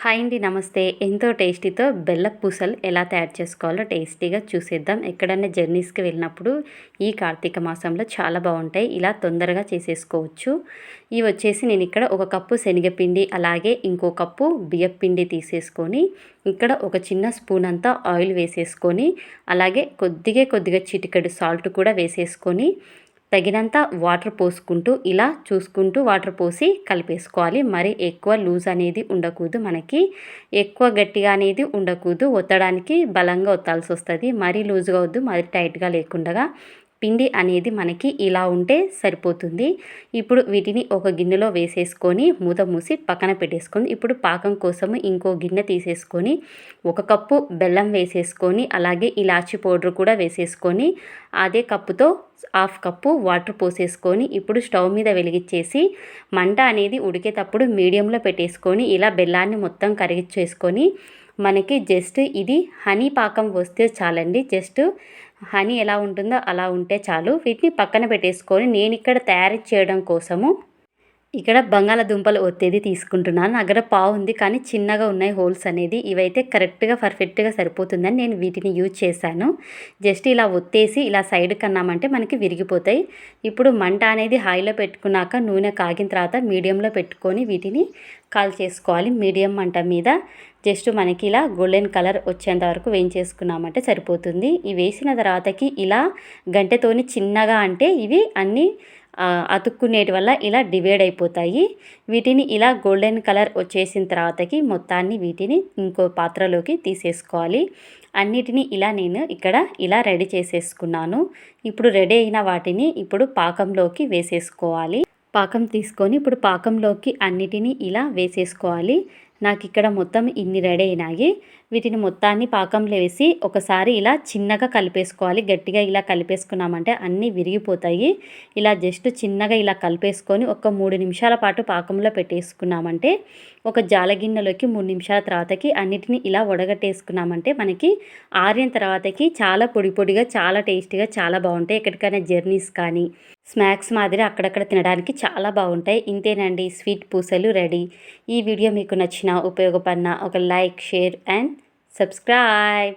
Hi అండి, నమస్తే. ఎంతో టేస్టీతో బెల్లపు పూసలు ఎలా తయారు చేసుకోవాలో టేస్టీగా చూసేద్దాం. ఎక్కడన్నా జర్నీస్కి వెళ్ళినప్పుడు ఈ కార్తీక మాసంలో చాలా బాగుంటాయి. ఇలా తొందరగా చేసేసుకోవచ్చు. ఇవి వచ్చేసి నేను ఇక్కడ ఒక కప్పు శనగపిండి, అలాగే ఇంకో కప్పు బియ్యపిండి తీసేసుకొని, ఇక్కడ ఒక చిన్న స్పూన్ అంతా ఆయిల్ వేసేసుకొని, అలాగే కొద్దిగా చిటికెడు సాల్ట్ కూడా వేసేసుకొని, తగినంత వాటర్ పోసుకుంటూ ఇలా చూసుకుంటూ వాటర్ పోసి కలిపేసుకోవాలి. మరి ఎక్కువ లూజ్ అనేది ఉండకూడదు, మనకి ఎక్కువ గట్టిగా అనేది ఉండకూడదు. ఒత్తడానికి బలంగా ఒత్తాల్సి వస్తుంది. మరీ లూజ్గా వద్దు, మరీ టైట్గా లేకుండా పిండి అనేది మనకి ఇలా ఉంటే సరిపోతుంది. ఇప్పుడు వీటిని ఒక గిన్నెలో వేసేసుకొని మూత మూసి పక్కన పెట్టేసుకొని, ఇప్పుడు పాకం కోసము ఇంకో గిన్నె తీసేసుకొని ఒక కప్పు బెల్లం వేసేసుకొని, అలాగే ఇలాచీ పౌడర్ కూడా వేసేసుకొని, అదే కప్పుతో హాఫ్ కప్పు వాటర్ పోసేసుకొని, ఇప్పుడు స్టవ్ మీద వెలిగించేసి మంట అనేది ఉడికేటప్పుడు మీడియంలో పెట్టేసుకొని, ఇలా బెల్లాన్ని మొత్తం కరిగించేసుకొని, మనకి జస్ట్ ఇది హనీ పాకం వస్తే చాలండి. జస్ట్ హనీ ఎలా ఉంటుందో అలా ఉంటే చాలు. వీటిని పక్కన పెట్టేసుకొని, నేను ఇక్కడ తయారు చేయడం కోసము ఇక్కడ బంగాళాదుంపలు ఒత్తేది తీసుకుంటున్నాను. నా దగ్గర పావు ఉంది, కానీ చిన్నగా ఉన్నాయి హోల్స్ అనేది. ఇవైతే కరెక్ట్గా పర్ఫెక్ట్గా సరిపోతుందని నేను వీటిని యూజ్ చేశాను. జస్ట్ ఇలా ఒత్తేసి ఇలా సైడ్ కన్నామంటే మనకి విరిగిపోతాయి. ఇప్పుడు మంట అనేది హైలో పెట్టుకున్నాక నూనె కాగిన తర్వాత మీడియంలో పెట్టుకొని వీటిని కాల్ చేసుకోవాలి. మీడియం మంట మీద జస్ట్ మనకి ఇలా గోల్డెన్ కలర్ వచ్చేంత వరకు వేయించేసుకున్నామంటే సరిపోతుంది. ఇవి వేసిన తర్వాతకి ఇలా గంటెతోని చిన్నగా అంటే ఇవి అన్నీ అతుక్కునేటి వల్ల ఇలా డివైడ్ అయిపోతాయి. వీటిని ఇలా గోల్డెన్ కలర్ వచ్చేసిన తర్వాతకి మొత్తాన్ని వీటిని ఇంకో పాత్రలోకి తీసేసుకోవాలి. అన్నిటినీ ఇలా నేను ఇక్కడ ఇలా రెడీ చేసేసుకున్నాను. ఇప్పుడు రెడీ అయిన వాటిని ఇప్పుడు పాకంలోకి వేసేసుకోవాలి. పాకం తీసుకొని ఇప్పుడు పాకంలోకి అన్నిటినీ ఇలా వేసేసుకోవాలి. నాకు ఇక్కడ మొత్తం ఇన్ని రెడీ అయినాయి. వీటిని మొత్తాన్ని పాకంలో వేసి ఒకసారి ఇలా చిన్నగా కలిపేసుకోవాలి. గట్టిగా ఇలా కలిపేసుకున్నామంటే అన్నీ విరిగిపోతాయి. ఇలా జస్ట్ చిన్నగా ఇలా కలిపేసుకొని ఒక 3 నిమిషాల పాటు పాకంలో పెట్టేసుకున్నామంటే, ఒక జాలగిన్నెలోకి 3 నిమిషాల తర్వాతకి అన్నిటిని ఇలా వడగట్టేసుకున్నామంటే మనకి ఆరిన తర్వాతకి చాలా పొడి పొడిగా చాలా టేస్టీగా చాలా బాగుంటాయి. ఎక్కడికైనా జర్నీస్ కానీ స్నాక్స్ మాదిరి అక్కడక్కడ తినడానికి చాలా బాగుంటాయి. ఇంతేనండి, స్వీట్ పూసలు రెడీ. ఈ వీడియో మీకు నచ్చిన ఉపయోగపడిన ఒక లైక్, షేర్ అండ్ సబ్స్క్రైబ్.